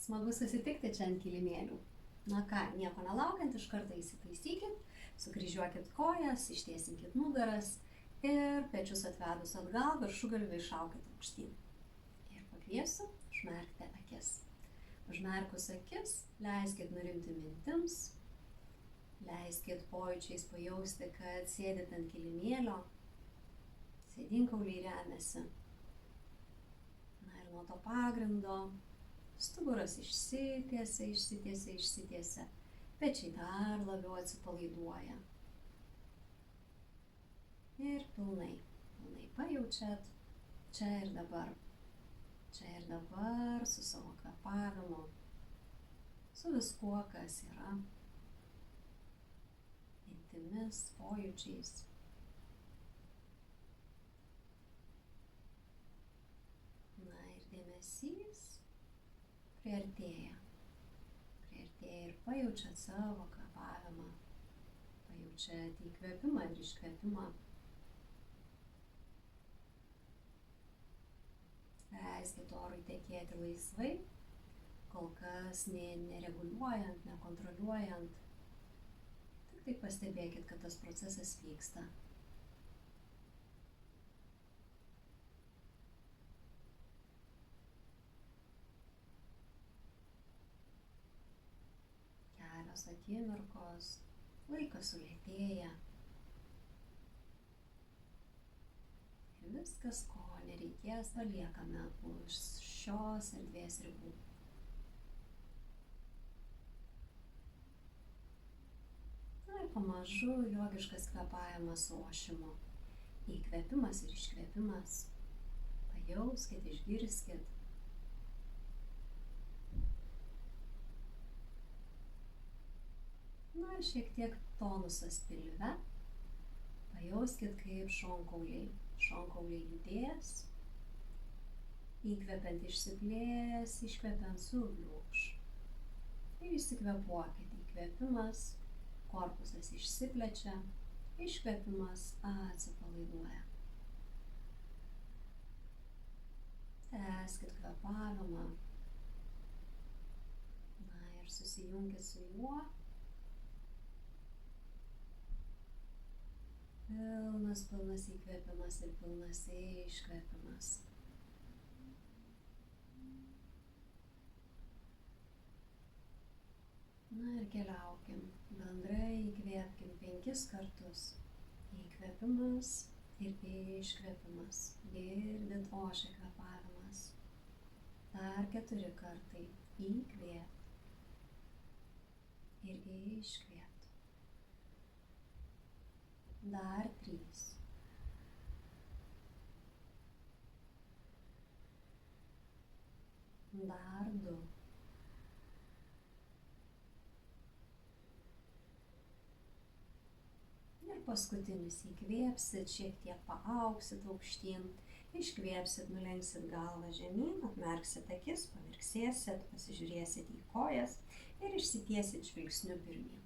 Smagu susitikti čia ant kilimėlių. Na ką, nieko nelaukiant, iš karto įsitaisykit, sukryžiuokit kojas, ištiesinkit nugaras ir pečius atvedus atgal, viršugalvį išaukit aukštyn. Ir pakviesiu, užmerkite akis. Užmerkus akis, leiskit nurimti mintims, leiskit pojūčiais pajausti, kad sėdit ant kilimėlio, sėdinkauliai remiasi. Na ir nuo to pagrindo stuburas išsitiesia, pečiai dar labiau atsipalaiduoja. Ir pilnai pajaučiat čia ir dabar su savo kvėpavimu, su viskuo, kas yra, mintimis, pojūčiais. Na ir dėmesys priartėja ir pajaučiat savo kvėpavimą, pajaučiat įkvėpimą ir iškvėpimą. Leiskit orui tekėti laisvai, kol kas nereguliuojant, nekontroliuojant. Tik tai pastebėkit, kad tas procesas vyksta. Kelios akimirkos, laikas sulėtėja. Ir viskas, ko nereikės, paliekame už šios erdvės ribų. Na ir pamažu jogiškas kvėpavimas su ošimu. Įkvėpimas ir iškvėpimas. Pajauskit, išgirskit. Na ir šiek tiek tonusas pilve. Pajauskit, kaip šonkauliai judės. Įkvepiant išsiplės, iškvepiant subliūkš. Ir išsikvėpuokit. Įkvėpimas, korpusas išsiplečia, iškvėpimas atsipalaiduoja. Tęskit kvėpavimą. Na ir susijunkit su juo. Pilnas įkvėpimas ir pilnas iškvėpimas. Na ir keliaukim. Bendrai įkvėpkim 5 kartus. Įkvėpimas ir iškvėpimas. Girdint ošia kvėpavimas. Dar 4 kartai. Įkvėpt ir iškvėpt. Dar 3. Dar 2. Ir paskutinis įkvėpsit, šiek tiek paauksit aukštyn, iškvėpsit, nulenksit galvą žemyn, atmerksit akis, pamirksėsit, pasižiūrėsit į kojas ir išsitiesit žvilgsniu pirmyn.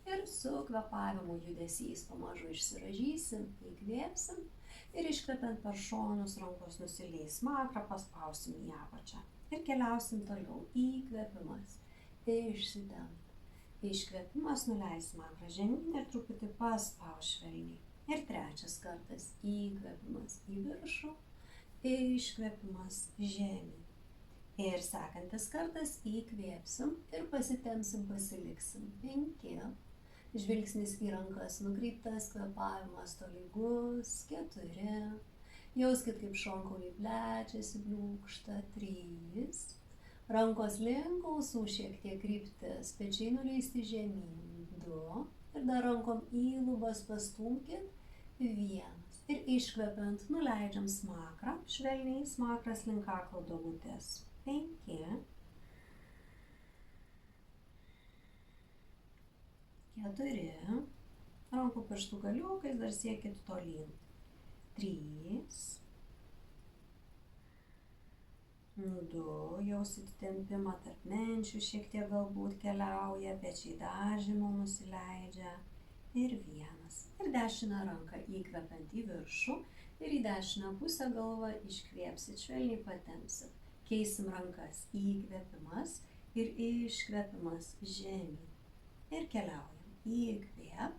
Ir su kvėpavimu judesiais pamažu išsirąžysim, įkvėpsim ir iškvepiant per šonus rankos nusileis smakrą, paspausim į apačią. Ir keliausim toliau. Įkvėpimas, išsitempt. Iškvėpimas, nuleis smakrą žemyn ir truputį paspaus švelniai. Ir 3 kartas. Įkvėpimas į viršų, iškvėpimas žemyn. Ir sekantis kartas įkvėpsim ir pasitempsim, pasiliksim. 5. Žvilgsnis į rankas nukreiptas, kvėpavimas tolygus. 4. Jauskit, kaip šonkauliai plečiasi, bliūkšta. 3. Rankos link ausų šiek tiek kryptis, pečiai nuleisti žemyn. 2. Ir dar rankom į lubas pastumkit. 1. Ir iškvepiant nuleidžiam smakrą, švelniai smakras link kaklo duobutės. 5. 4. Rankų pirštų galiukais dar siekit tolyn. 3. 2. Jausit tempimą tarp menčių, šiek tiek galbūt keliauja, pečiai dar žemiau nusileidžia. Ir 1. Ir dešinę ranką įkvepiant į viršų ir į dešinę pusę galvą iškvėpsit, švelniai patempsit. Keisim rankas. Įkvėpimas, ir iškvėpimas žemyn. Ir keliaujam. Įkvėp,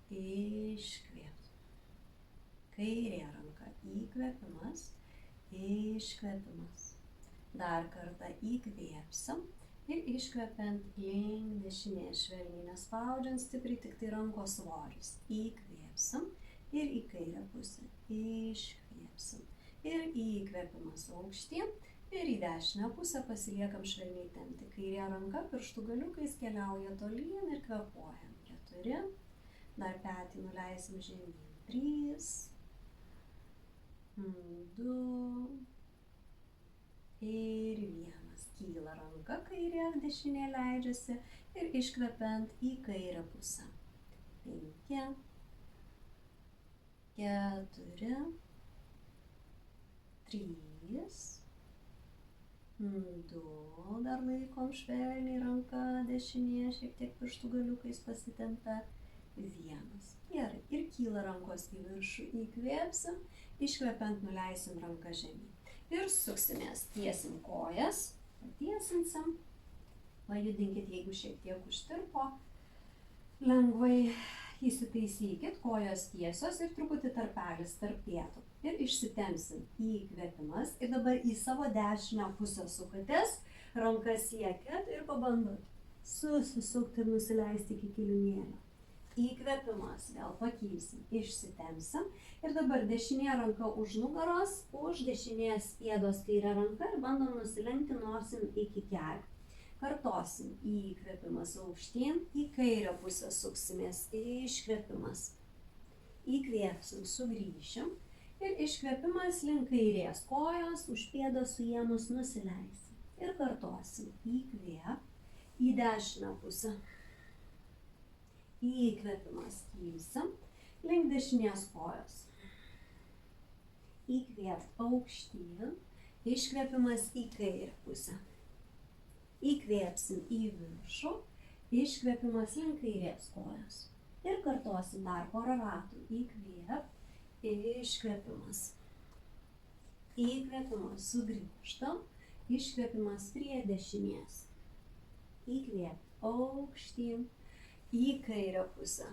iškvėp. Kairė ranka įkvėpimas, iškvėpimas. Dar kartą įkvėpsim ir iškvepiant link dešinės švelniai, nespaudžiant stipriai, tik tai rankos svoris. Įkvėpsim ir į kairę pusę. Iškvėpsim. Ir įkvėpimas aukštyn ir į dešinę pusę pasiliekam švelniai tempti. Kairė ranka pirštų galiukais keliauja tolyn ir kvėpuojam. 4. Dar petį nuleisim žemyn. 3. 2. Ir 1. Kyla ranka kairė, dešinė leidžiasi ir iškvepiant į kairę pusę. 5. 4. 3. 2. Dar laikom švelniai ranka dešinė, šiek tiek pirštų galiukais pasitempia. 1. Gerai. Ir kyla rankos į viršų. Įkvėpsim, iškvepiant nuleisim ranką žemyn. Ir suksimės, tiesim kojas, patiesinsim, pajudinkit, jeigu šiek tiek užtirpo, lengvai įsitaisykit, kojos tiesios ir truputį tarpelis tarp pėtų. Ir išsitempsim. Įkvėpimas ir dabar į savo dešinę pusę sukatės, rankas siekit ir pabandot susisukti ir nusileisti iki kilimėlio. Įkvėpimas, vėl pakilsim, išsitempsim ir dabar dešinė ranka už nugaros, už dešinės pėdos kairę ranką ir bandom nusilenkti nosim iki kelių. Kartosim, įkvėpimas aukštyn, į kairę pusę suksimės, iškvėpimas. Įkvėpsim, sugrįšim ir iškvėpimas link kairės kojos, už pėdos suėmus nusileisim. Ir kartosim, įkvėp į dešinę pusę. Įkvėpimas, kilsim, link dešinės kojos. Įkvėp aukštyn, iškvėpimas į kairę pusę. Įkvėpsim į viršų, iškvėpimas link kairės kojos. Ir kartosim dar porą ratų. Įkvėp, iškvėpimas. Įkvėpimas, sugrįžtam, iškvėpimas prie dešinės. Įkvėp aukštyn, į kairę pusę.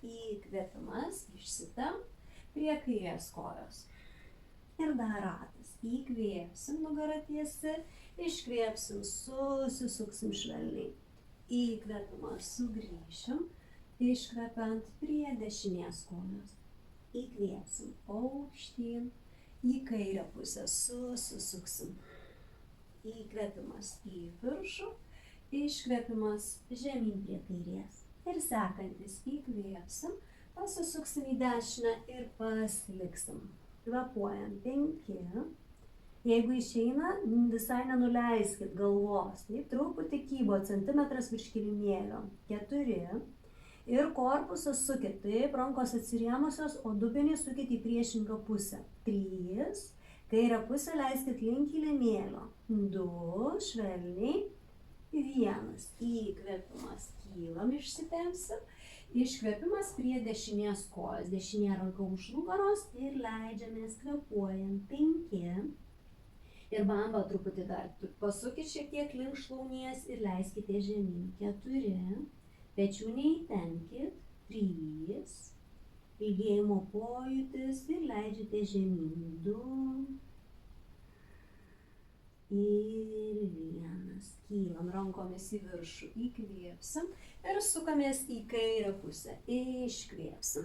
Įkvėpimas, išsitemp prie kairės kojos. Ir dar ratas. Įkvėpsim, nugara tiesi, iškvėpsim, susisuksim švelniai. Įkvėpimas, sugrįšim, iškvepiant prie dešinės kojos. Įkvėpsim aukštyn, į kairę pusę, susisuksim. Įkvėpimas į viršų, iškvėpimas žemyn prie kairės. Ir sekantis įkvėpsim, pasisuksim į dešinę ir pasiliksim. Kvėpuojam 5. Jeigu išeina, visai nenuleiskit galvos. Taip, truputį kybo, centimetras virš kilimėlio. 4. Ir korpusą sukit. Taip, rankos atsirėmusios, o dubenį sukit į priešingą pusę. 3. Kairę pusę leiskit link kilimėlio. 2. Švelniai. 1. Įkvėpimas, kylam, išsitempsim. Iškvėpimas prie dešinės kojos. Dešinė ranka už nugaros ir leidžiamės, kvėpuojam. 5. Ir bamba truputį dar. Pasukit šiek tiek link šlaunies ir leiskite žemyn. 4. Pečių neįtempkit. 3. Ilgėjimo pojūtis ir leidžiate žemyn. 2. Ir 1. Kylam rankomis į viršų, įkvėpsim ir sukamės į kairę pusę, iškvėpsim.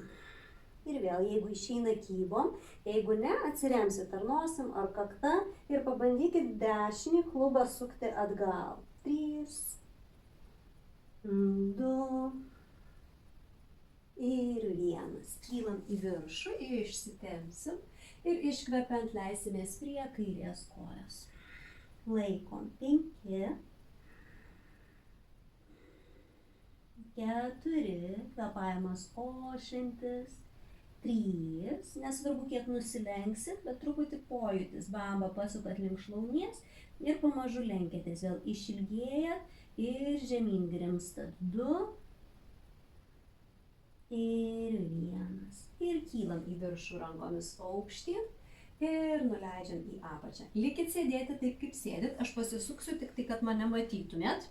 Ir vėl, jeigu išeina kybom, jeigu ne, atsiremsit ar nosim, ar kakta ir pabandykit dešinį klubą sukti atgal. 3, 2 ir 1. Kylam į viršų, išsitempsim ir iškvepiant leisimės prie kairės kojos. Laikom 5, 4, kvėpavimas ošiantis, 3, nesvarbu kiek nusilenksit, bet truputį pojūtis, bamba pasukat link šlaunies ir pamažu lenkėtės, vėl išilgėjat ir žemyn grimstat. 2 ir 1. Ir kylam į viršų rankomis aukštyn ir nuleidžiam į apačią. Likit sėdėti taip, kaip sėdit, aš pasisuksiu tik tai, kad mane matytumėt.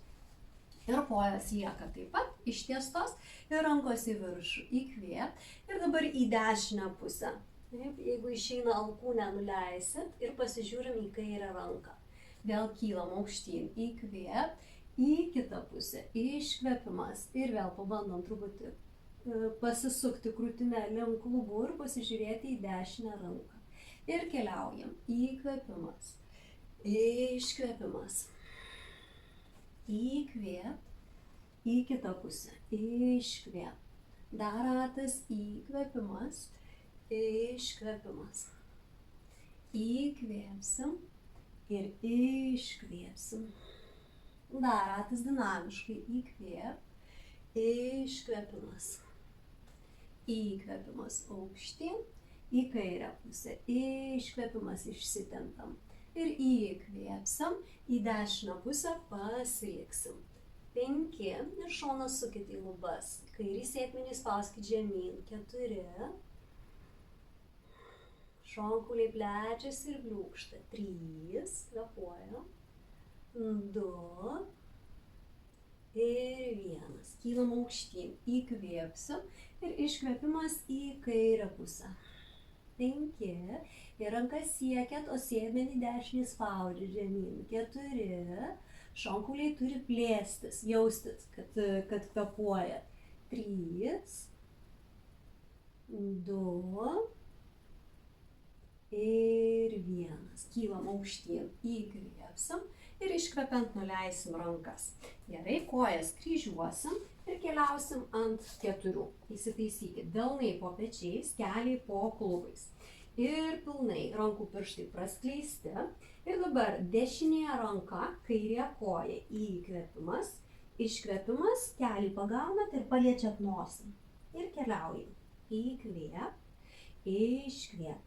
Ir kojos lieka taip pat ištiestos ir rankos į viršų. Įkvėp ir dabar į dešinę pusę. Taip, jeigu išeina alkūnę, nuleisit ir pasižiūrim į kairę ranką. Vėl kylam aukštyn. Įkvėp, į kitą pusę. Iškvėpimas. Ir vėl pabandom truputį pasisukti krūtinę link klubų ir pasižiūrėti į dešinę ranką. Ir keliaujam. Įkvėpimas. Iškvėpimas. Įkvėp, į kitą pusę, iškvėp. Dar ratas, įkvėpimas, iškvėpimas. Įkvėpsim ir iškvėpsim. Dar ratas dinamiškai, įkvėp, iškvėpimas. Įkvėpimas aukštyn, į kairę pusę, iškvėpimas išsitempiam. Ir įkvėpsim, į dešinę pusę pasiliksim. 5 ir šoną sukit į lubas. Kairį sėdmenį spauskit žemyn. 4. Šonkuliai plečiasi ir bliūkšta. 3. Kvėpuojam. 2. Ir 1. Kylam aukštyn. Įkvėpsim ir iškvėpimas į kairę pusę. 5. Ir rankas siekiat, o sėdmenį dešinį spaudžia žemyn. 4. Šonkuliai turi plėstis, jaustis, kad kvėpuojat. 3. 2. Ir 1. Kylam aukštyn, įkvėpsim ir iškvepiant nuleisim rankas. Gerai, kojas kryžiuosim ir keliausim ant 4. Įsitaisykit delnai po pečiais, keliai po klubais. Ir pilnai rankų pirštai praskleisti. Ir dabar dešinė ranka, kairė koja, įkvėpimas, iškvėpimas, kelį pagaunat ir paliečiat nosį. Ir keliaujam. Įkvėp, iškvėp.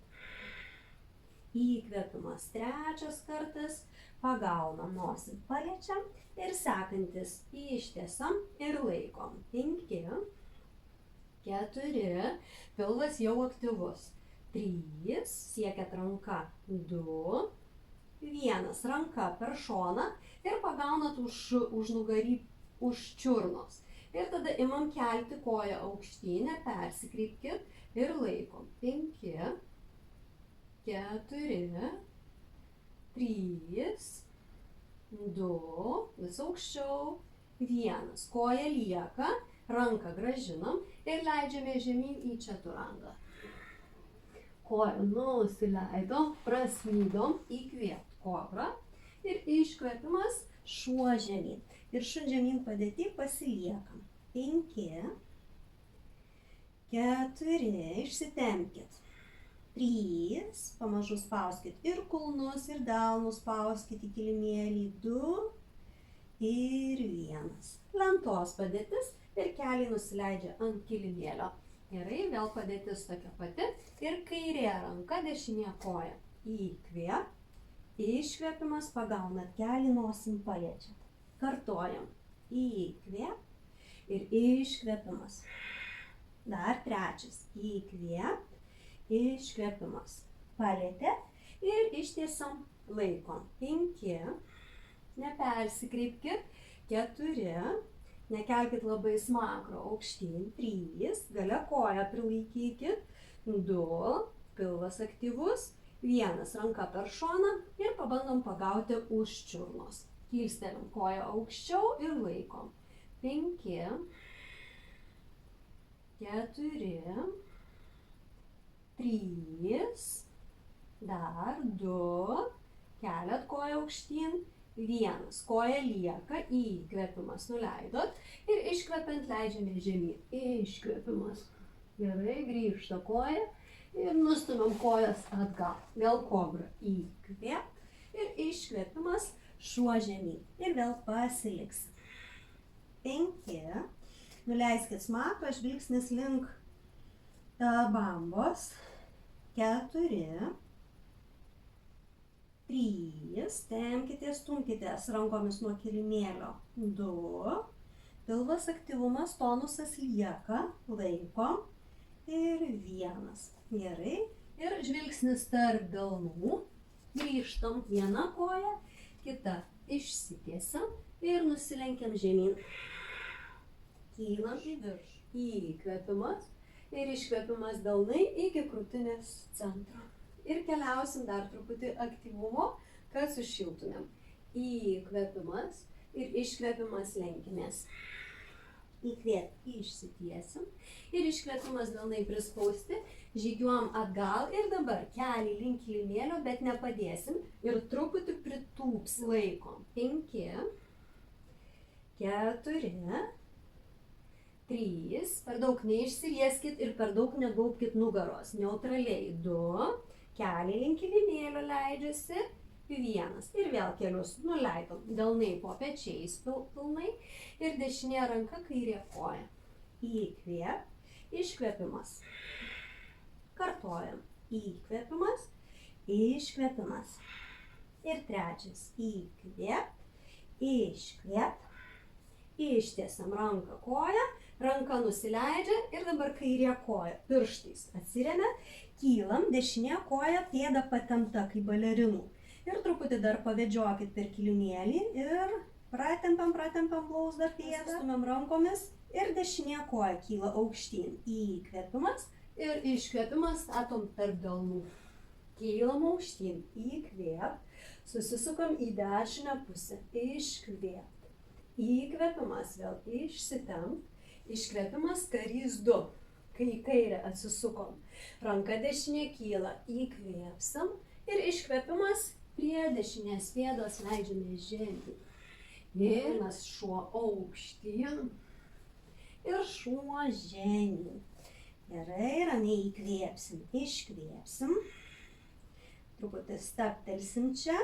Įkvėpimas 3 kartas, pagaunam nosį, paliečiam ir sekantis ištiesam ir laikom. 5, 4, pilvas jau aktyvus. 3, siekiat ranka, 2, 1, ranka per šoną ir pagaunat už nugarį, už čiurnos. Ir tada imam kelti koją aukštyn, persikreipkit ir laikom. 5, 4, 3, 2, vis aukščiau, 1. Koja lieka, ranką grąžinam ir leidžiame žemyn į čaturangą. Koją nusileidom, praslydom, įkvėpt kobra ir iškvėpimas šuo žemyn. Ir šun žemyn padėti pasiliekam. 5, 4, išsitempkit. 3, pamažu spauskit ir kulnus, ir delnus spauskit į kilimėlį. 2 ir 1. Lentos padėtis ir keliai nusileidžia ant kilimėlio. Gerai, vėl padėtis tokia pati. Ir kairė ranka, dešinė koja. Įkvėp, iškvėpimas, pagaunat kelį, nosim paliečiat. Kartojam. Įkvėp ir iškvėpimas. Dar 3. Įkvėp, iškvėpimas. Palietėt ir ištiesam, laikom. 5, nepersikreipkit. 4, nekelkit labai smakro aukštyn. 3, gale koją prilaikykit. 2, pilvas aktyvus. 1, ranka per šoną ir pabandom pagauti už čiurnos. Kilstelim koją aukščiau ir laikom. 5, 4, 3, dar 2, keliat koją aukštyn. 1, koja lieka, įkvėpimas nuleidot ir iškvepiant leidžiame žemyn. Iškvėpimas. Gerai, grįžta koja ir nustumiam kojas atgal. Vėl kobra. Įkvėp ir iškvėpimas šuo žemyn. Ir vėl pasiliksim. 5, nuleiskit smakrą, žvilgsnis link bambos. 4, 3, tempkitės, stumkitės rankomis nuo kilimėlio. 2, pilvas aktyvumas, tonusas lieka, laikom ir 1. Gerai, Ir žvilgsnis tarp delnų. Grįžtam vieną koją, kita išsitiesiam ir nusilenkiam žemyn. Kylam į viršų. Įkvėpimas ir iškvėpimas delnai iki krūtinės centro. Ir keliausim dar truputį aktyvumo, kad sušiltumėm. Įkvėpimas ir iškvėpimas lenkimės. Įkvėp, išsitiesim ir iškvėpimas delnai prispausti, žygiuojam atgal ir dabar kelį link kilimėlio, bet nepadėsim ir truputį pritūps laikom. 5, 4, 3, per daug neišsirieskit ir per daug negaubkit nugaros, neutraliai 2, kelį link kilimėlio leidžiasi. 1 ir vėl kelius nuleidom, delnai po pečiais pilnai ir dešinė ranka kairė koja. Įkvėp, iškvėpimas. Kartojam. Įkvėpimas, iškvėpimas. Ir 3. Įkvėp, iškvėp. Ištiesiam ranką koją, ranka nusileidžia ir dabar kairė koja. Pirštais atsiremia, kylam, dešinė koja pėda patempta kaip balerinų. Ir truputį dar pavedžiokit per kilimėlį ir pratempiam blauzdą pėdą. Stumiam rankomis ir dešinė koja kyla aukštyn. Įkvėpimas ir iškvėpimas statom tarp delnų. Kylam aukštyn, įkvėp, susisukam į dešinę pusę, iškvėp. Įkvėpimas vėl išsitemp, iškvėpimas karys 2. Kai į kairę atsisukom, ranka dešinė kyla, įkvėpsim ir iškvėpimas prie dešinės pėdos leidžiame žemyn. Ir mes šuo aukštyn ir šuo žemyn. Gerai, ramiai įkvėpsim, iškvėpsim. Truputį stabtelsim čia.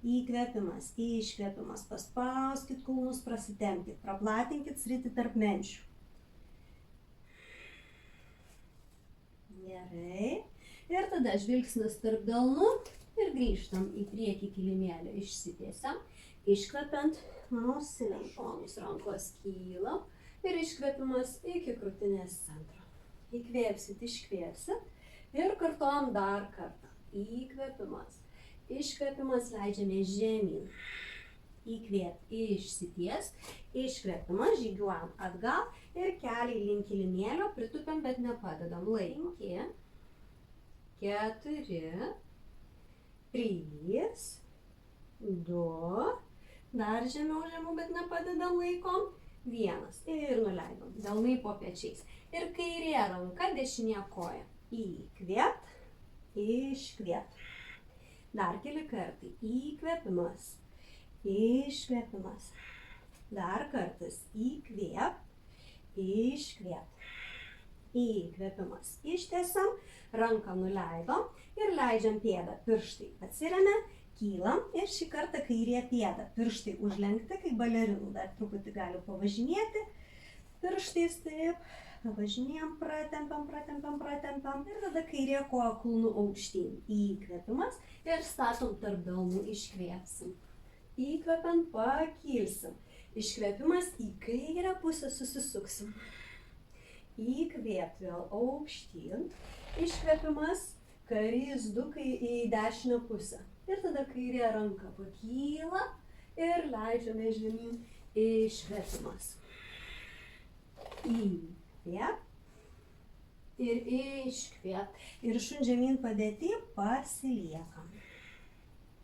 Įkvėpimas, iškvėpimas. Paspauskit kulnus, prasitempkit, praplatinkit sritį tarp menčių. Gerai. Ir tada žvilgsnis tarp delnų. Ir grįžtam į priekį kilimėlį, išsitiesiam, iškvepiant, nusilenkiam šonus, rankos kylam ir iškvepimas iki krūtinės centro. Įkvėpsit, iškvėpsit ir kartuojam dar kartą. Įkvėpimas, iškvepimas leidžiame žemyn. Įkvėp, išsities, iškvepimas, žygiuojam atgal ir keliai link kilimėlio, pritūpiam, bet nepadedam. 5, 4, 3, 2, dar žemiau, bet nepadedam, laikom. 1 ir nuleidom, delnai po pečiais. Ir kairė ranka, dešinė koja. Įkvėp, iškvėp. Dar keli kartai. Įkvėpimas, iškvėpimas. Dar kartas. Įkvėp, iškvėp. Įkvėpimas. Ištiesiam, ranką nuleidom ir leidžiam pėdą. Pirštai atsiremia, kylam ir šį kartą kairė pėda. Pirštai užlenkti kaip balerinų. Dar truputį galiu pavažinėti. Pirštais taip. Pavažinėjam, pratempiam. Ir tada kairė koja kulnų aukštyn. Įkvėpimas ir statom tarp delnų, iškvėpsim. Įkvepiant pakilsim. Iškvėpimas į kairę pusę susisuksim. Įkvėp vėl aukštyn, iškvėpimas karys 2 į dešinę pusę. Ir tada kairė ranka pakyla ir leidžiame žemyn, iškvėpimas. Įkvėp ir iškvėp. Ir šun žemyn padėti pasiliekam.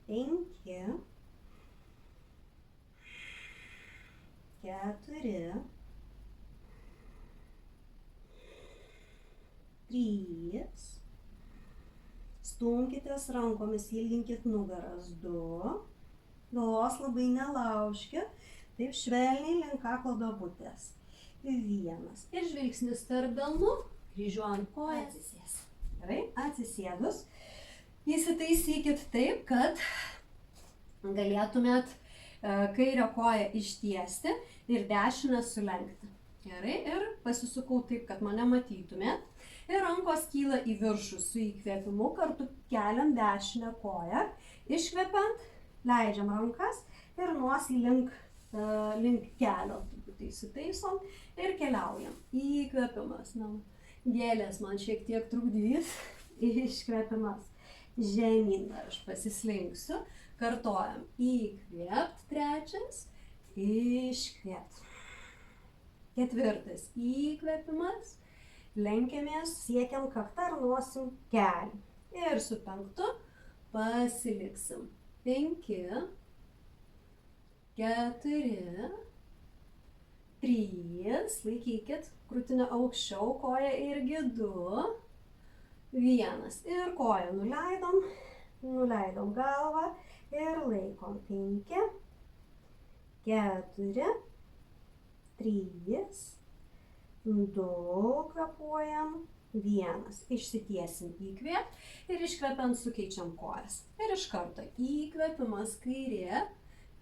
5, 4, 3, stumkitės rankomis, ilginkit nugaras. 2, galvos labai nelaužkit, taip švelniai link kaklo duobutės. 1 ir žvilgsnis tarp delnų, kryžiuojant koją, atsisės. Gerai, atsisėdus, įsitaisykit taip, kad galėtumėt kairę koją ištiesti ir dešinę sulenkti. Gerai, ir pasisukau taip, kad mane matytumėt. Ir rankos kyla į viršų su įkvėpimu, kartu keliam dešinę koją. Iškvepiant, leidžiam rankas ir nosį link kelio. Truputį įsitaisom ir keliaujam. Įkvėpimas. Gėlės man šiek tiek trukdys. iškvėpimas. Žemyn dar aš pasislinksiu. Kartojam. Įkvėpt, trečias. Iškvėpt. Ketvirtas. Įkvėpimas. Lenkiamės, siekiam kaktą ir nosim kelį. Ir su penktu pasiliksim. 5, 4, 3, laikykit, krūtinę aukščiau, koja irgi 2, 1. Ir koją nuleidom galvą ir laikom. 5, 4, 3, 2, kvėpuojam, 1. Išsitiesim, įkvėp ir iškvepiant sukeičiam kojas. Ir iš karto įkvėpimas kairė,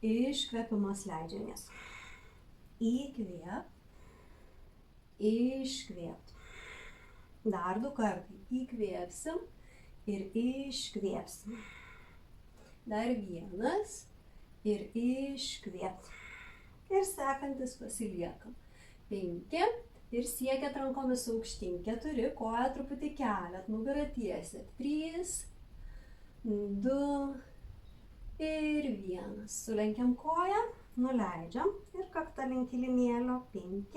iškvėpimas leidžiamės. Įkvėp, iškvėp. Dar 2 kartai. Įkvėpsim ir iškvėpsim. Dar 1 ir iškvėp. Ir sekantis pasiliekam. 5 ir siekiat rankomis aukštyn. 4, koją truputį keliat, nugarą tiesiat. 3, 2 ir 1. Sulenkiam koją, nuleidžiam ir kaktą link kilimėlio. 5,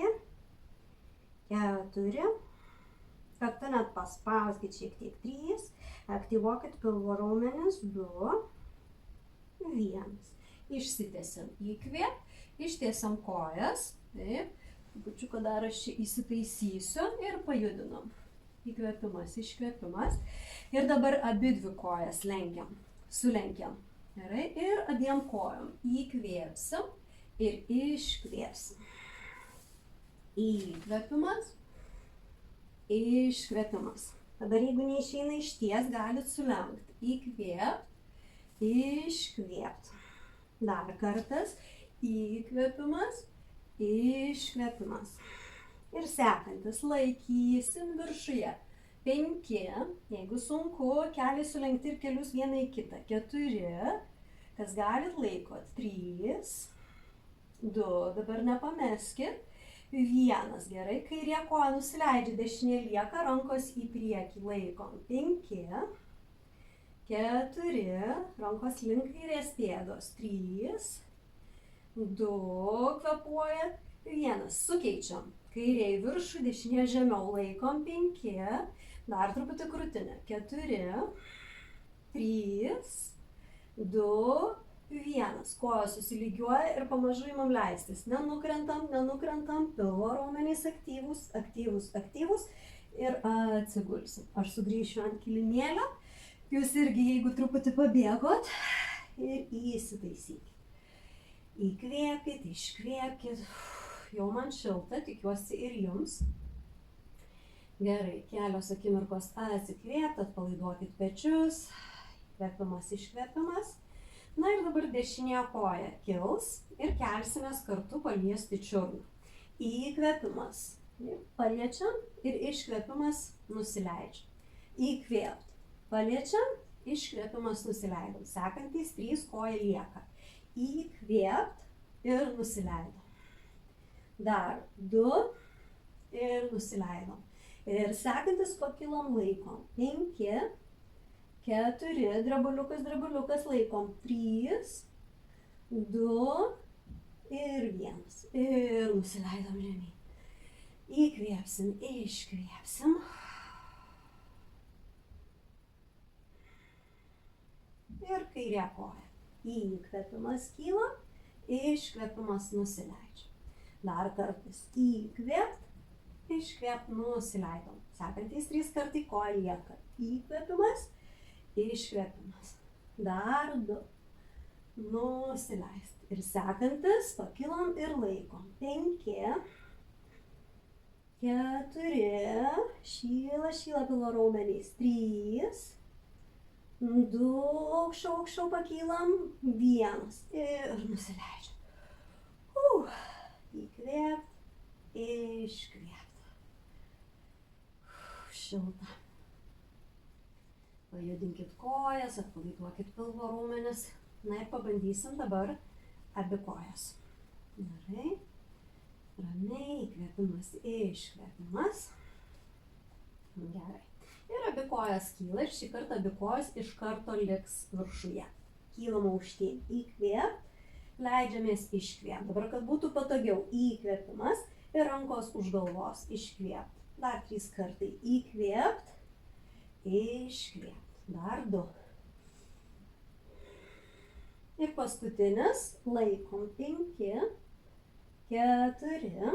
4, kaktą net paspauskit šiek tiek. 3, aktyvuokit pilvo raumenis. 2, 1. Išsitiesiam, įkvėp, ištiesiam kojas. Taip. Trupučiuką dar aš čia įsitaisysiu ir pajudinam. Įkvėpimas, iškvėpimas. Ir dabar abi 2 kojas lenkiam, sulenkiam. Gerai, ir abiem kojom įkvėpsim ir iškvėpsim. Įkvėpimas, iškvėpimas. Dabar jeigu neišeina išties, galit sulenkti. Įkvėpt, iškvėpt. Dar kartas, įkvėpimas, iškvėpimas. Ir sekantis laikysim viršuje. 5, jeigu sunku, keliai sulenkti ir kelius vieną į kitą. 4, kas galit laikot. 3, 2, dabar nepameskit. 1, gerai, kairė koja nusileidžia, dešinė lieka, rankos į priekį laikom. 5, 4, rankos link kairės pėdos. 3, 2, kvėpuojat, 1, sukeičiam. Kairė į viršų, dešinė žemiau, laikom. 5, dar truputį krūtinę. 4, 3, 2, 1. Kojos susilygiuoja ir pamažu imam leistis. Nenukrentam, pilvo raumenys aktyvūs, aktyvūs ir atsigulsim. Aš sugrįšiu ant kilimėlio. Jūs irgi, jeigu truputį pabėgot, ir įsitaisykit. Įkvėpkit, iškvėpkit. Jau man šilta, tikiuosi ir jums. Gerai, kelios akimirkos atsikvėpt, atpalaiduokit pečius. Įkvėpimas, iškvėpimas. Na ir dabar dešinė koja kils ir kelsimės kartu paliesti čiurną. Įkvėpimas. Paliečiam ir iškvėpimas nusileidžiam. Įkvėpt. Paliečiam, iškvėpimas nusileidom. Sekantys 3 koja lieka. Įkvėpt ir nusileidom. Dar 2 ir nusileidom. Ir sekantis pakilom laikom. 5, 4, drebuliukas laikom. 3, 2 ir 1. Ir nusileidom žemyn. Įkvėpsim, iškvėpsim. Ir kairė koja. Įkvėpimas kyla, iškvėpimas nusileidžia. Dar kartais įkvėpt, iškvėpt, nusileidom. Sekantys 3 kartai koja lieka. Įkvėpimas, iškvėpimas. Dar 2. Nusileist. Ir sekantis pakilom ir laikom. 5, 4, šyla pilvo raumenys. 3, 2, aukščiau pakylam. 1 ir nusileidžiam. Įkvėpt, iškvėpt. Šilta. Pajudinkit kojas, atpalaiduokit pilvo raumenis. Na ir pabandysim dabar abi kojas. Gerai. Ramiai, įkvėpimas, iškvėpimas. Gerai. Ir abi kojas kyla ir šį kartą abi kojos iš karto liks viršuje. Kylam aukštyn, įkvėp, leidžiamės iškvėp. Dabar, kad būtų patogiau, įkvėpimas ir rankos už galvos, iškvėp. Dar 3 kartai, įkvėp, iškvėp. Dar 2. Ir paskutinis, laikom 5, 4,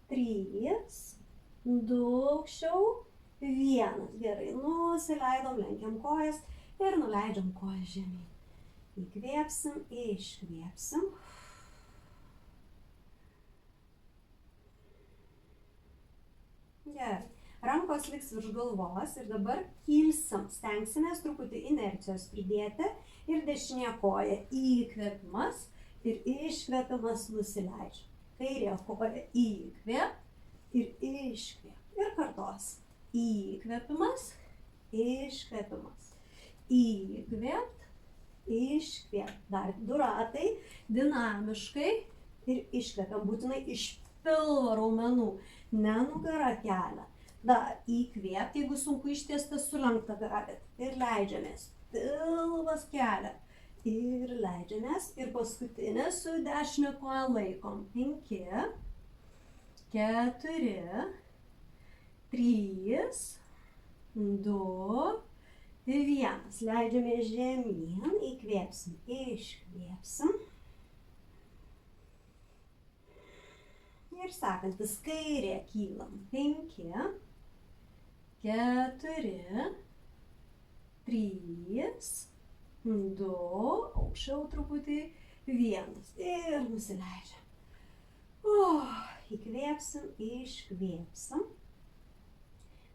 3, 2, aukščiau, 1. Gerai, nusileidom, lenkiam kojas ir nuleidžiam kojas žemyn. Įkvėpsim, iškvėpsim. Gerai. Rankos liks virš galvos ir dabar kilsim, stengsimės truputį inercijos pridėti ir dešinė koja įkvėpimas ir iškvėpimas nusileidžia. Kairė koja įkvėp ir iškvėp. Ir kartos. Įkvėpimas, iškvėpimas. Įkvėp, iškvėp. Dar 2 ratai, dinamiškai ir iškvėpiam. Būtinai iš pilvo raumenų, ne nugarą kelią. Dar įkvėp, jeigu sunku ištiesti, sulenktą galit. Ir leidžiamės. Pilvas kelia. Ir leidžiamės. Ir paskutinė su dešinė koja laikom. 5, 4, 3, 2, 1. Leidžiamės žemyn. Įkvėpsim, iškvėpsim. Ir sekantis kairė kylam. 5, 4, 3, 2, aukščiau truputį, 1. Ir nusileidžiam. Įkvėpsim, iškvėpsim.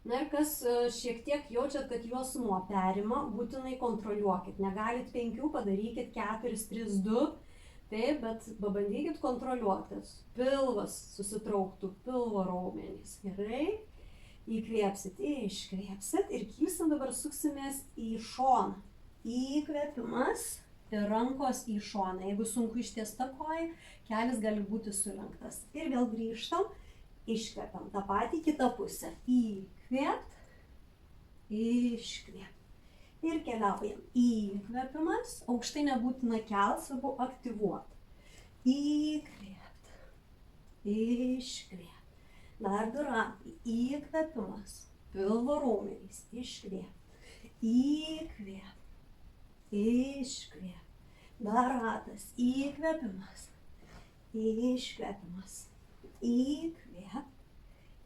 Na ir kas šiek tiek jaučiat, kad juosmuo perima, būtinai kontroliuokit. Negalit 5, padarykit 4, 3, 2. Taip, bet pabandykit kontroliuoti, kad pilvas susitrauktų, pilvo raumenys. Gerai. Įkvėpsit, iškvėpsit ir kilsim, dabar suksimės į šoną. Įkvėpimas ir rankos į šoną. Jeigu sunku ištiesta koja, kelis gali būti sulenktas. Ir vėl grįžtam, iškvėpiam tą patį kitą pusę. Įkvėpt, iškvėpt. Ir keliaujam. Įkvėpimas, aukštai nebūtina kelt, svarbu aktyvuoti. Įkvėpt, iškvėpt. Dar 2 ratai. Įkvėpimas, pilvo raumenys, iškvėpt. Įkvėpt, iškvėpt. Dar ratas. Įkvėpimas, iškvėpimas. Įkvėpt,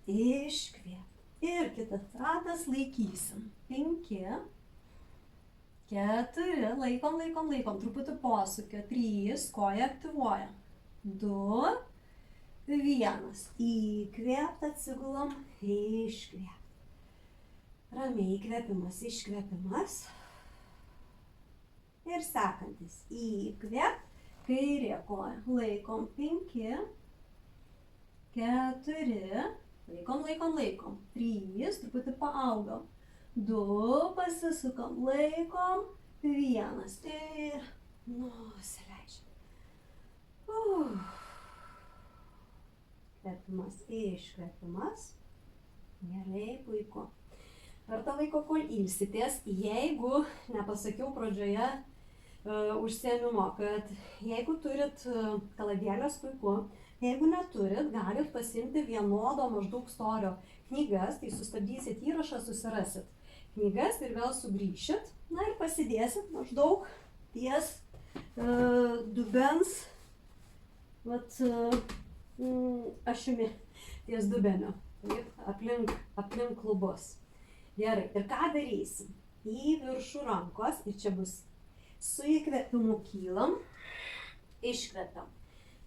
iškvėpt. Ir kitas ratas laikysim. 5, 4, laikom, truputį posūkio, 3, koja aktyvuoja, 2, 1, įkvėpt, atsigulam, iškvėpt. Ramiai įkvėpimas, iškvėpimas. Ir sekantis, įkvėpt, kairė koja, laikom, 5, 4, laikom, 3, truputį paaugam. 2, pasisukam, laikom, 1 ir nusileidžiam. Kvepimas, iškvepimas. Gerai, puiku. Per tą laiko, kol ilsitės, jeigu nepasakiau pradžioje užsiėmimo, kad jeigu turit kaladėlės, puiku, jeigu neturit, galit pasiimti vienodo maždaug storio knygas, tai sustabdysit įrašą, susirasit knygas ir vėl sugrįšit, na ir pasidėsit maždaug ties dubens, ašimi, ties dubeniu, taip, aplink klubus. Gerai, ir ką darysim? Į viršų rankos, ir čia bus su įkvėpimu kylam, iškvepiam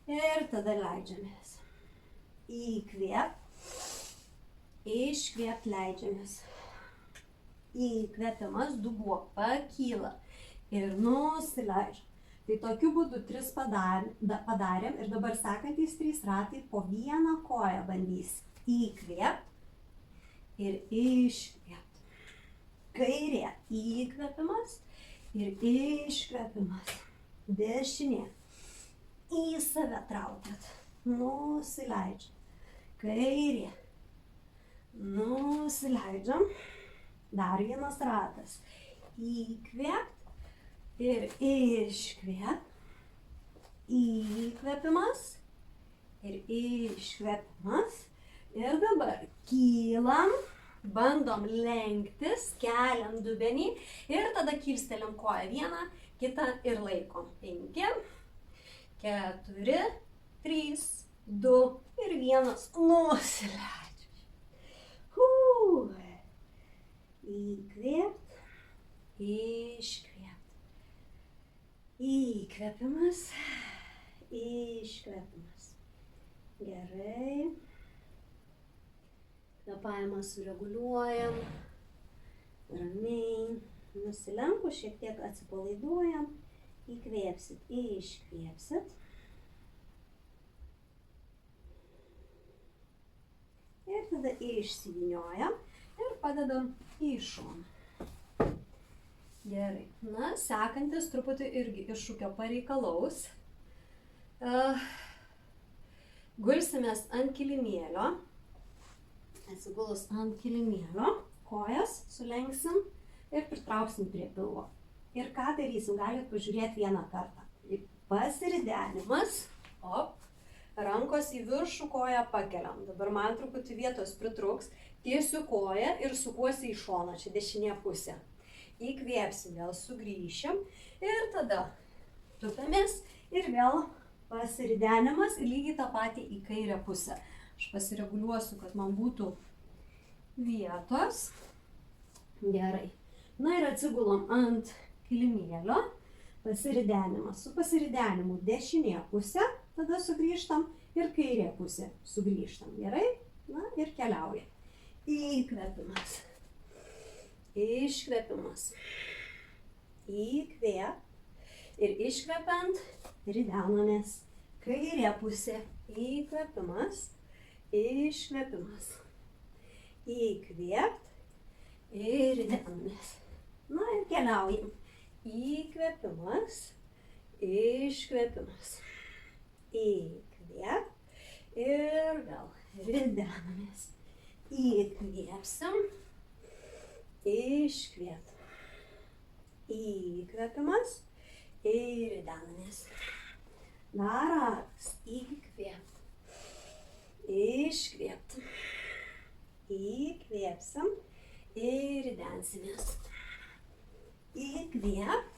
ir tada leidžiamės. Įkvėp, iškvėp, leidžiamės. Įkvėpimas, dubuo pakyla ir nusileidžiam. Tai tokiu būdu 3 padarėm ir dabar sekantys 3 ratai po vieną koją bandys. Įkvėp ir iškvėp. Kairė įkvėpimas ir iškvėpimas. Dešinė. Į save traukiat. Nusileidžiam. Kairė. Nusileidžiam. Dar vienas ratas. Įkvėpt ir iškvėpt. Įkvėpimas ir iškvėpimas. Ir dabar kylam, bandom lenktis, keliam dubenį ir tada kilstelėm koją vieną, kitą ir laikom. 5, 4, 3, 2 ir 1. Nusileidžiam. Įkvėpt, iškvėpt. Įkvėpimas, iškvėpimas. Gerai. Kvėpavimą sureguliuojam. Ramiai. Nusilenkus, šiek tiek atsipalaiduojam. Įkvėpsit, iškvėpsit. Ir tada išsivyniojam ir padedam į šoną. Gerai. Na, sekantis truputį irgi iššūkio pareikalaus. Gulsimės ant kilimėlio. Atsigulus ant kilimėlio, kojas sulenksim ir pritrauksim prie pilvo. Ir ką darysim, galit pažiūrėti vieną kartą. Pasiridenimas, rankos į viršų, koją pakeliam. Dabar man truputį vietos pritruks, tiesiu koją ir sukuosi į šoną, čia dešinė pusė. Įkvėpsim, vėl sugrįšim ir tada tupėmės ir vėl pasiridenimas ir lygiai tą patį į kairę pusę. Aš pasireguliuosiu, kad man būtų vietos. Gerai. Na ir atsigulom ant kilimėlio. Pasiridenimas. Su pasiridenimu dešinė pusė, tada sugrįžtam ir kairė pusė sugrįžtam. Gerai? Na ir keliaujam. Įkvėpimas. Iškvėpimas. Įkvėp ir iškvepiant ridenamės. Kairė pusė. Įkvėpimas. Iškvėpimas. Įkvėpt ir ridenamės. Na ir keliaujam. Įkvėpimas. Iškvėpimas. Įkvėpt ir vėl ridenamės. Įkvėpsim. Iškvėpt. Įkvėpimas ir ridenamės. Dar ratas. Įkvėpt. Iškvėpt. Įkvėpsim ir ridensimės. Įkvėpt.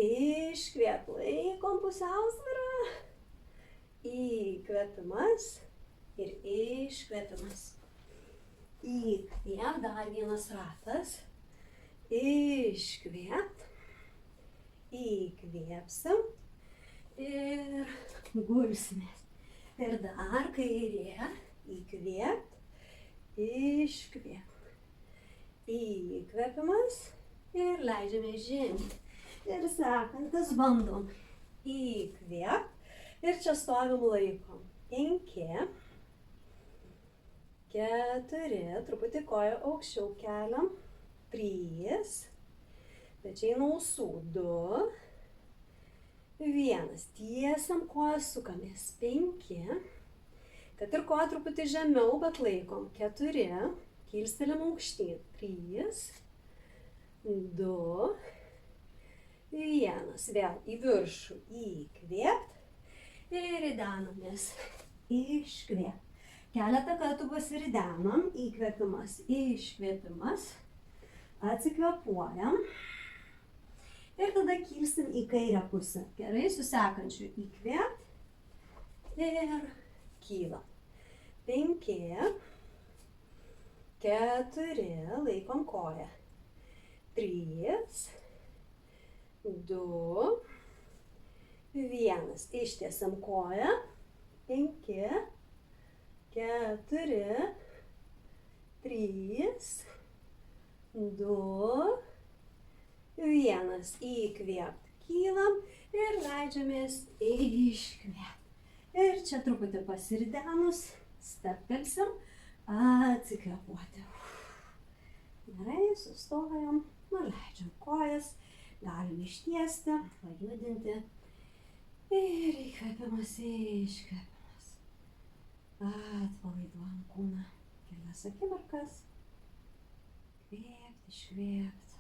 Iškvėpt. Laikom pusiausvyrą. Įkvėpimas ir iškvėpimas. Įkvėpt. Dar vienas ratas. Iškvėpt. Įkvėpsim ir gulsimės. Ir dar kairė, įkvėpt, iškvėpt. Įkvėpimas ir leidžiame žemyn. Ir sekantis bandom įkvėpt ir čia stovim laikom. 5, 4, truputį koją aukščiau keliam. 3, pečiai nuo ausų. 2, 1, tiesiam koją sukamės. 5, kad ir koją truputį žemiau, bet laikom. 4, kilstelim aukštyn. 3, 2, 1, vėl į viršų. Įkvėpt ir ridenamės. Iškvėpt. Keletą kartų pasiridenam. Įkvėpimas, iškvėpimas. Atsikvėpuojam. Ir tada kilsim į kairę pusę. Gerai, su sekančiu įkvėpt ir kylam. 5, 4, laikom koją. 3, 2, 1. Ištiesiam koją. 5, 4, 3, 2, 1. Įkvėpt, kylam ir leidžiamės iškvėpt. Ir čia truputį pasiridenus, stabtelsim, atsikvėpuoti. Gerai, sustojam, nuleidžiam kojas, galim ištiesti, pajudinti. Ir įkvėpimas, iškvėpimas. Atpalaiduojam kūną kelias akimirkas. Įkvėpti, iškvėpti.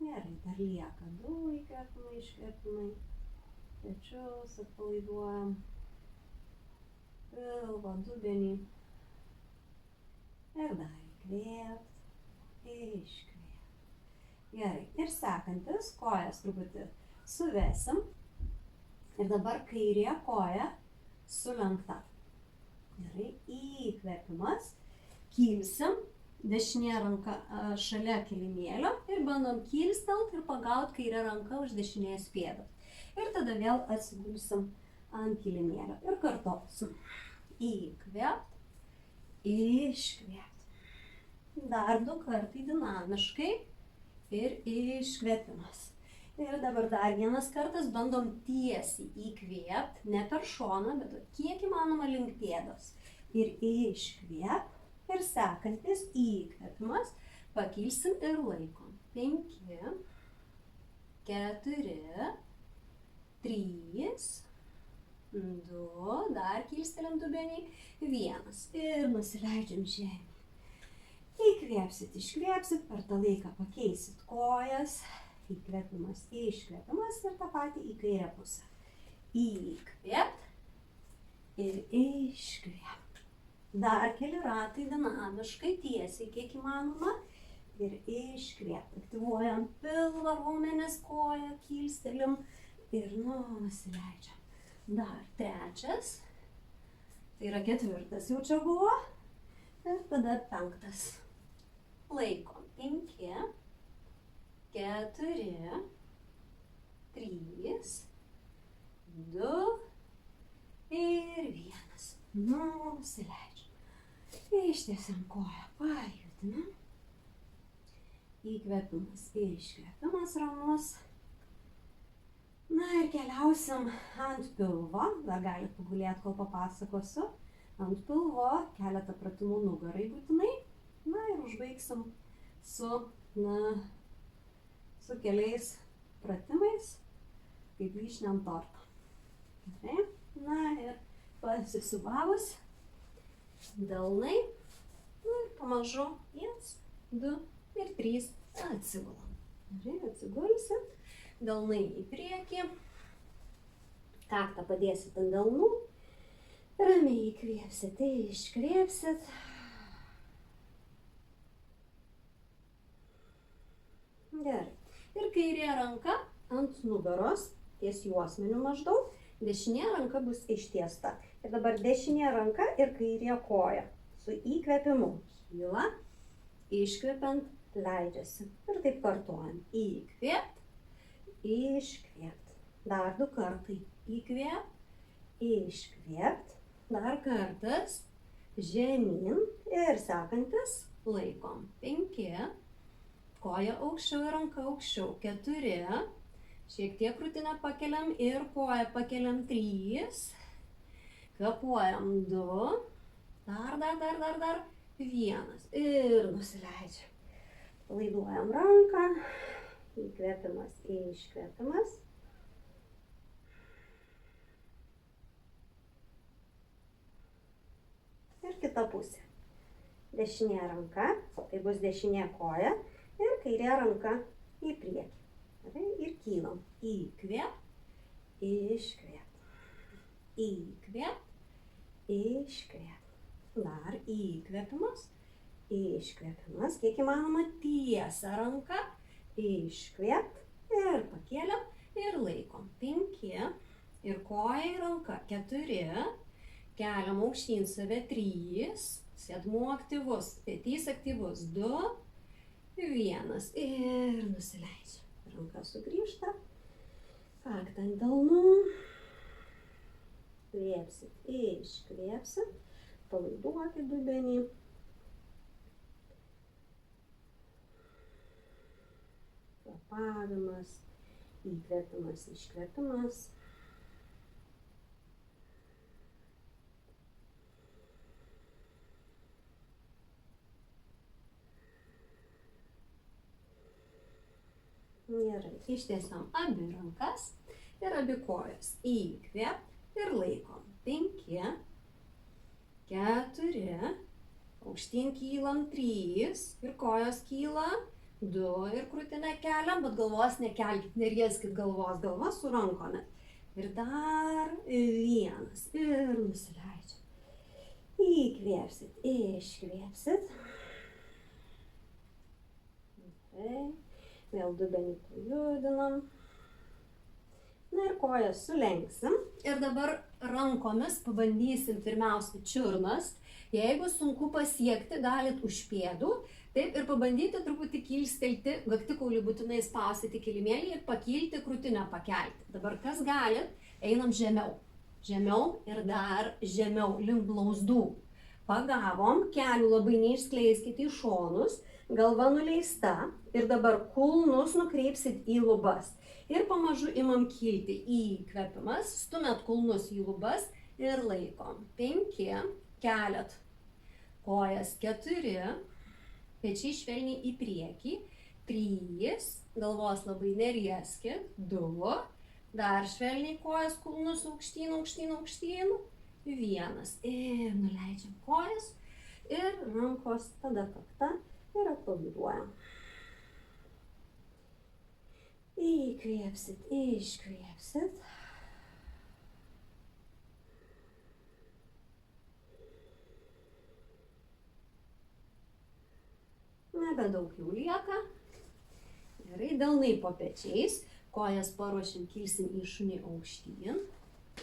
Gerai, dar lieka 2 įkvėpimai, iškvėpimai. Pečius atpalaiduojam. Pilvą, dubenį. Ir dar įkvėpti, iškvėpti. Gerai, ir sekantis, kojas truputį suvesim. Ir dabar kairė koja sulenkta. Gerai, įkvėpimas. Kilsim, dešinė ranka šalia kilimėlio ir bandom kilstelt ir pagaut kairę ranką už dešinės pėdos. Ir tada vėl atsigulsim ant kilimėlio ir kartosim. Įkvėpt, iškvėpt. Dar 2 kartai dinamiškai ir iškvėpimas. Ir dabar dar vienas kartas bandom tiesiai įkvėpt, ne per šoną, bet kiek įmanoma link pėdos. Ir iškvėpt. Ir sekantis įkvėpimas. Pakilsim ir laikom. 5, 4, 3, 2, dar kilstelėm dubenį, 1. Ir nusileidžiam žemyn. Įkvėpsit, iškvėpsit, per tą laiką pakeisit kojas. Įkvėpimas, iškvėpimas ir tą patį į kairę pusę. Įkvėpt ir iškvėpt. Dar keli ratai dinamiškai, tiesiai kiek įmanoma. Ir iškvėpt. Aktyvuojam pilvą, raumenis, koją, kilstelim ir nusileidžiam. Dar 3. Tai yra 4 jau čia buvo. Ir tada 5. Laikom. 5, 4, 3, 2 ir 1. Nusileidžiam. Ištiesiam koją, pajudinam. Įkvėpimas, iškvėpimas ramus. Na ir keliausim ant pilvo. Dar galite pagulėti, kol papasakosiu. Ant pilvo keletą pratimų nugarai būtinai. Na ir užbaigsim su keliais pratimais, kaip vyšnia ant torto. Gerai. Na ir pasisuvavus. Delnai. Ir pamažu 1, 2 ir 3 atsigulam. Gerai, atsigulsit. Delnai į priekį. Kaktą padėsit ant delnų. Ramiai įkvėpsit, iškvėpsit. Gerai. Ir kairė ranka ant nugaros, ties juosmeniu maždaug. Dešinė ranka bus ištiesta. Ir dabar dešinė ranka ir kairė koja. Su įkvėpimu kyla, iškvepiant leidžiasi. Ir taip kartuojam. Įkvėpt, iškvėpt. Dar 2 kartai. Įkvėpt, iškvėpt. Dar kartas. Žemyn. Ir sekantis laikom. 5. Koja aukščiau ir ranka aukščiau. 4. Šiek tiek krūtinę pakeliam ir koją pakeliam 3. Kvėpuojam 2. Dar 1. Ir nusileidžiam. Laiduojam ranką. Įkvėpimas, iškvėpimas. Ir kita pusė. Dešinė ranka, tai bus dešinė koja ir kairė ranka į priekį. Ir kylam. Įkvėp, iškvėp. Įkvėp, iškvėp. Dar įkvėpimas, iškvėpimas. Kiek įmanoma tiesia ranka. Iškvėp ir pakėliam ir laikom. 5 ir koja ir ranka. 4. Keliam aukštyn save 3. Sėdmuo aktyvus, petys aktyvus. 2, 1 ir nusileidžiam. Ranka sugrįžta, kaktą ant delnų, kvėpsit, iškvėpsit, palaiduokit dubenį. Kvėpavimas, įkvėpimas, iškvėpimas. Gerai, ištiesiam abi rankas ir abi kojas. Įkvėp ir laikom. 5, 4, aukštyn kylam 3 ir kojos kyla 2 ir krūtinę keliam, bet galvos nekelkit, nerieskit galvos, galva su rankomis. Ir dar 1 ir nusileidžiam. Įkvėpsit, iškvėpsit. Gerai. Vėl dubenį pajudinam. Na ir kojas sulenksim. Ir dabar rankomis pabandysim pirmiausia čiurnas. Jeigu sunku pasiekti, galit už pėdų. Taip, ir pabandyti truputį kilstelti, gaktikaulį būtinai spausyti kilimėlį ir pakilti, krūtinę pakelti. Dabar kas galit, einam žemiau. Žemiau ir dar žemiau, link blauzdų. Pagavom, kelių labai neišskleiskite į šonus, galva nuleista ir dabar kulnus nukreipsit į lubas. Ir pamažu imam kilti. Įkvėpimas, stumiat kulnus į lubas ir laikom. 5, keliat kojas 4, pečiai švelniai į priekį, 3, galvos labai nerieskit, 2, dar švelniai kojas kulnus aukštyn, aukštyn, aukštyn, 1 ir nuleidžiam kojas ir rankos tada kakta ir atpalaiduojam. Įkvėpsit, iškvėpsit. Nebedaug jau lieka. Gerai, delnai po pečiais. Kojas paruošim, kilsim į šunį aukštyn.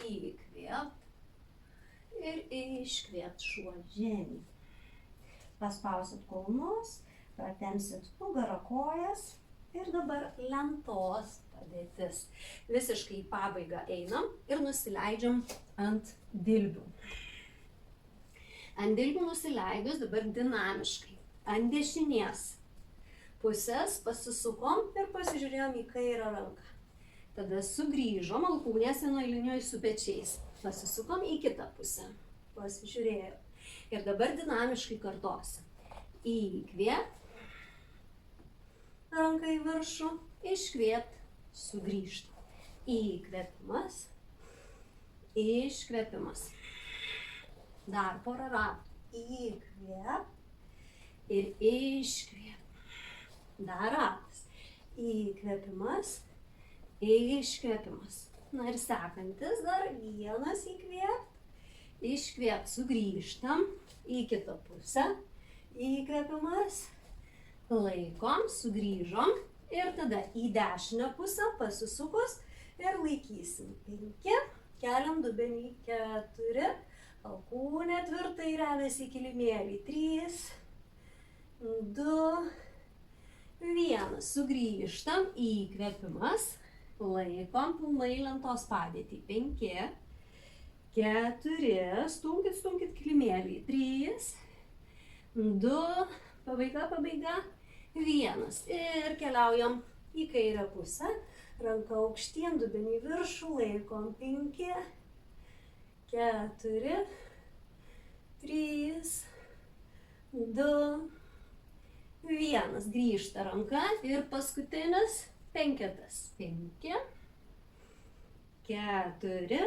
Įkvėpt. Ir iškvėpt šuo žemyn. Paspausit kulnus, pratempsit nugarą kojas. Ir dabar lentos padėtis. Visiškai į pabaigą einam ir nusileidžiam ant dilbių. Ant dilbių nusileidus dabar dinamiškai. Ant dešinės pusės pasisukom ir pasižiūrėjom į kairę ranką. Tada sugrįžom, alkūnės vienoj linijoj su pečiais. Pasisukom į kitą pusę. Pasižiūrėjom. Ir dabar dinamiškai kartosim. Įkvėpt. Ranką į viršų, iškvėpt, sugrįžt. Įkvėpimas, iškvėpimas. Dar porą ratų. Įkvėpt ir iškvėpt. Dar ratas. Įkvėpimas, iškvėpimas. Na ir sekantis dar 1 įkvėpt, iškvėpt, sugrįžtam į kitą pusę. Įkvėpimas. Laikom, sugrįžom ir tada į dešinę pusę pasisukus ir laikysim. 5, keliam dubenį 4, alkūnė tvirtai remiasi į kilimėlį. 3, 2, 1. Sugrįžtam, įkvėpimas, laikom pilnai lentos padėtį. 5, 4, stumkit kilimėlį. 3, 2, pabaiga. 1 ir keliaujam į kairę pusę, ranka aukštyn, dubenį viršų, laikom 5, 4, 3, 2, 1. Grįžta ranka ir paskutinis 5. 5, 4,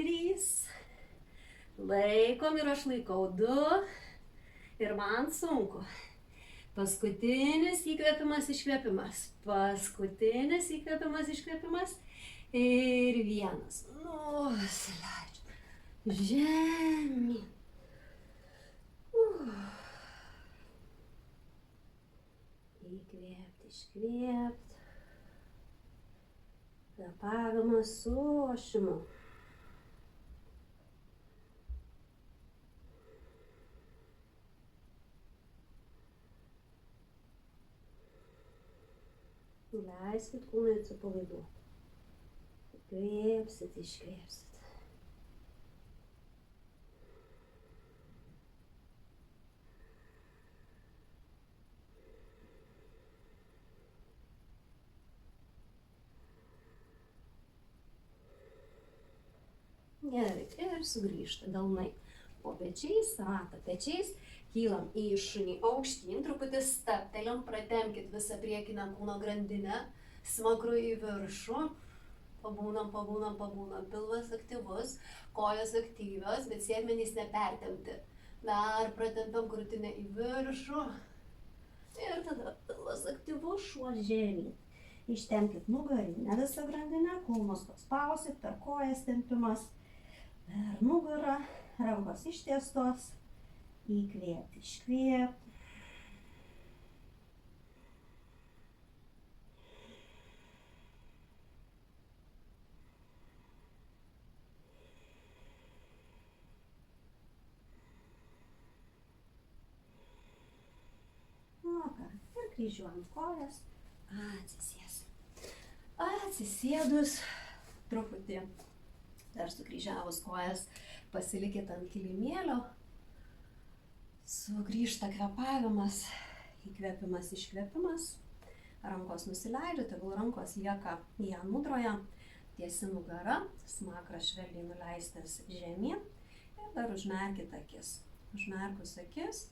3, laikom ir aš laikau 2 ir man sunku. Paskutinis įkvėpimas, iškvėpimas. Paskutinis įkvėpimas, iškvėpimas. Ir 1. Nusileidžiu. Žemyn. Įkvėpt, iškvėpt. Kvėpavimas su ošimu. Leiskit kūnai atsipalaiduoti. Įkvėpsit, iškvėpsit. Gerai, ir sugrįžta delnai. po pečiais, ratą pečiais, kylam į šunį aukštyn, truputį stapteliam, pratempkit visą priekinę kūno grandinę, smakru į viršų, pabūnam, pilvas aktyvus, kojos aktyvios, bet sėdmenys nepertempti. Dar pratempiam krūtinę į viršų ir tada pilvas aktyvus, šuo žemyn. Ištempkit nugarinę visą grandinę, kulnus paspausit, per kojas tempimas, per nugarą, rankos ištiestos, įkvėpti, iškvėpti. Nu ką, ir kryžiuojam kojas, atsisėsim. Atsisėdus, truputį dar sukryžiavus kojas, pasilikit ant kilimėlio, sugrįžta kvėpavimas, įkvėpimas, iškvėpimas, rankos nusileidžia, tegul rankos lieka į anudroje, tiesi nugara, smakras švelniai nuleistas žemyn ir dar užmerkit akis. Užmerkus akis,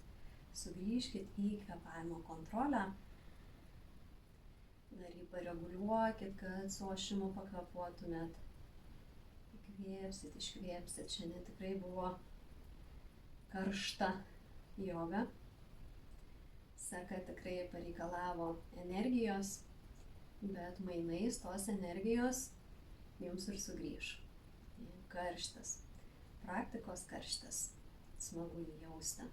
sugrįžkit į kvėpavimo kontrolę, dar jį pareguliuokit, kad su ošimu pakvėpuotumėt. Įkvėpsit, iškvėpsit. Šiandien tikrai buvo karšta joga. Seka tikrai pareikalavo energijos, bet mainais tos energijos jums ir sugrįš. Karštas, praktikos karštas, smagu jį jausti.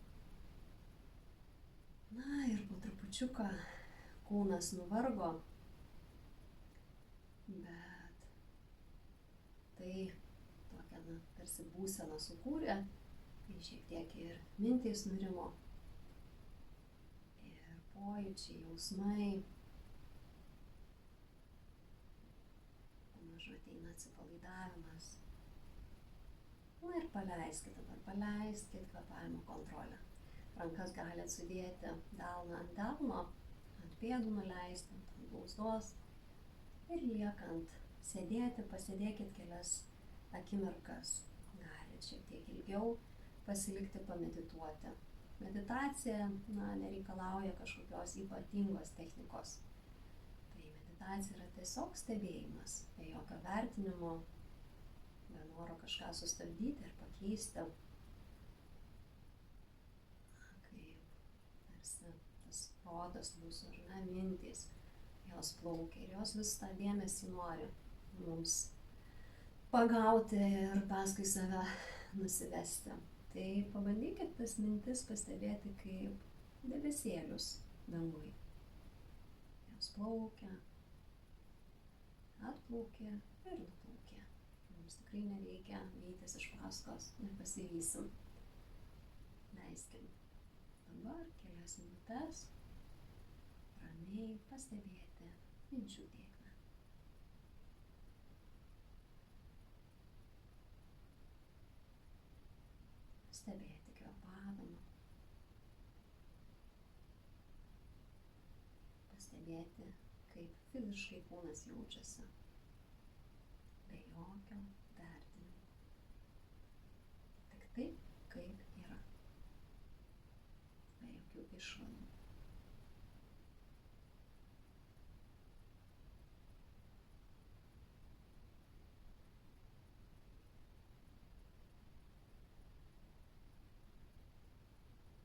Na ir po trupučiuką kūnas nuvargo, bet tai tokią tarsi būseną sukūrė, tai šiek tiek ir mintys nurimo, ir pojūčiai, jausmai. Pamažu ateina atsipalaidavimas. Na ir paleiskit dabar, paleiskit kvėpavimo kontrolę. Rankas galit sudėti delną ant delno, ant pėdų nuleisti, ant blauzdos ir liekant sėdėti, pasėdėkit kelias akimirkas. Galit šiek tiek ilgiau pasilikti, pamedituoti. Meditacija nereikalauja kažkokios ypatingos technikos. Tai meditacija yra tiesiog stebėjimas, be jokio vertinimo, be noro kažką sustabdyti ir pakeisti. Kaip tarsi tas protas mūsų, mintys, jos plaukia ir jos vis tą dėmesį nori mums pagauti ir paskui save nusivesti. Tai pabandykit tas mintis pastebėti kaip debesėlius dangui. Jos plaukia, atplaukia ir nuplaukia. Mums tikrai nereikia vytis iš paskos, nepasivysim. Leiskim dabar kelias minutes ramiai pastebėti minčių tėkmę. Stebėti kvėpavimą. Pastebėti, kaip fiziškai kūnas jaučiasi. Be jokio vertinimo. Tik taip, kaip yra. Be jokių išvadų.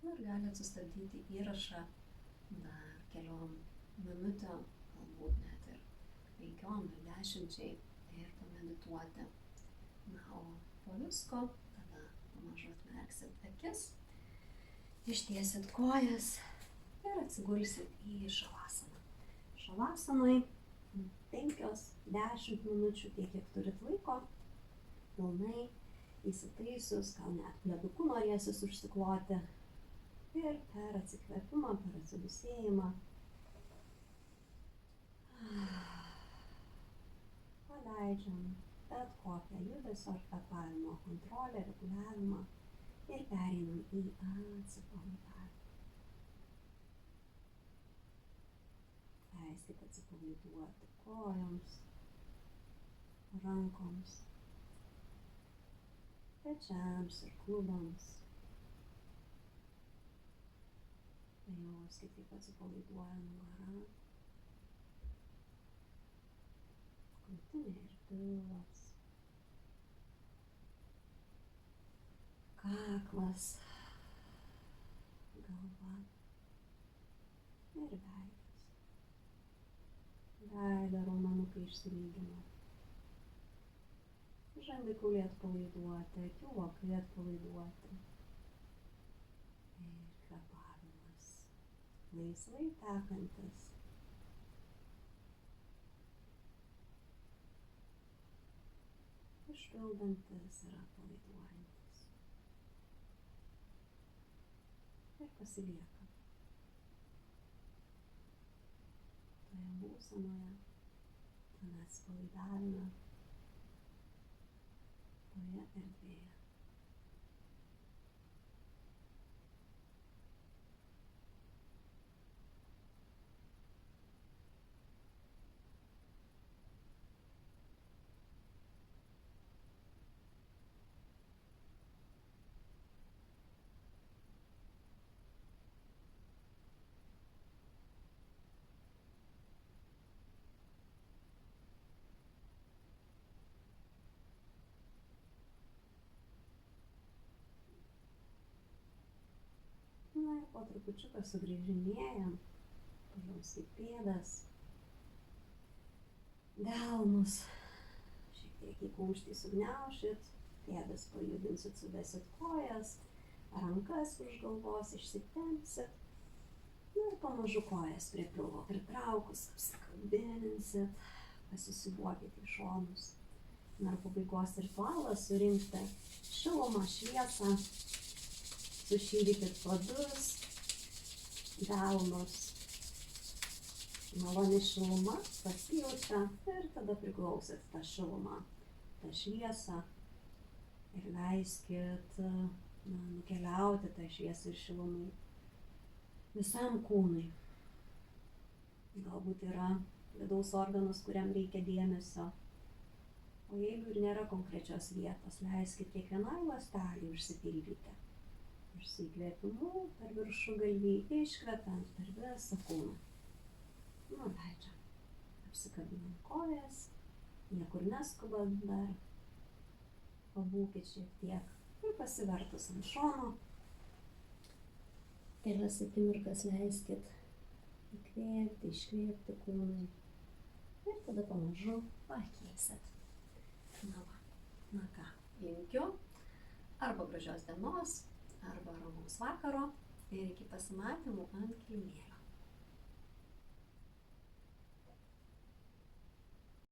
Ir galite sustabdyti įrašą dar keliom minutėm, galbūt net ir 5 ar 10 ir pamedituoti. Na, o po visko tada pamažu atmerksit akis, ištiesit kojas ir atsigulsit į šavasaną. Šavasanai 5-10 minučių, tiek kiek turit laiko, pilnai įsitaisius, gal net pleduku norėsis užsikloti. Ir per atsikvėpimą, per atsidusėjimą paleidžiam bet kokią judesio ar kvėpavimo kontrolę, reguliavimą ir pereinam į atsipalaidavimą. Leiskite atsipalaiduoti kojoms, rankoms, pečiams ir klubams. Pajauskit, kaip atsipalaiduoja nugara, krūtinė ir pilvas, kaklas, galva ir veidas. Veido raumenukai išsilygina. Žandikauliai atpalaiduoti, akių vokai atpalaiduoti. Ir kvėpavimas laisvai tekantis. Išpildantis ir atpalaiduojantis. Ir pasilieka toje būsenoje, tame atsipalaidavime, toje erdvėje. Na ir po trupučiuką sugrįžinėjam, pajauskit pėdas, delnus, šiek tiek į kumštį sugniaušit, pėdas pajudinsit, suvesit kojas, rankas už galvos išsitempsit, ir pamažu kojas prie pilvo pritraukus, apsikabinsit, pasisiūbuokit į šonus. Na ir pabaigos ritualas surinkti šilumą, šviesą, sušildykit padus, delnus. Maloni šiluma pasijaučia ir tada priglausit tą šilumą, tą šviesą ir leiskit nukeliauti tą šviesą ir šilumai visam kūnui. Galbūt yra vidaus organas, kuriam reikia dėmesio. O jeigu ir nėra konkrečios vietos, leiskit kiekvienai ląstelei užsipildyti. Išsikvėpimu per viršugalvį, iškvepiant per visą kūną. Nuleidžiam. Apsikabinam kojas, niekur neskubant dar. Pabūkit šiek tiek ir pasivertus ant šono. Kelias akimirkas leiskit įkvėpti, iškvėpti kūnui. Ir tada pamažu pakilsit. Na ką, linkiu arba gražios dienos, arba ramaus vakaro ir iki pasimatymų ant kilimėlio.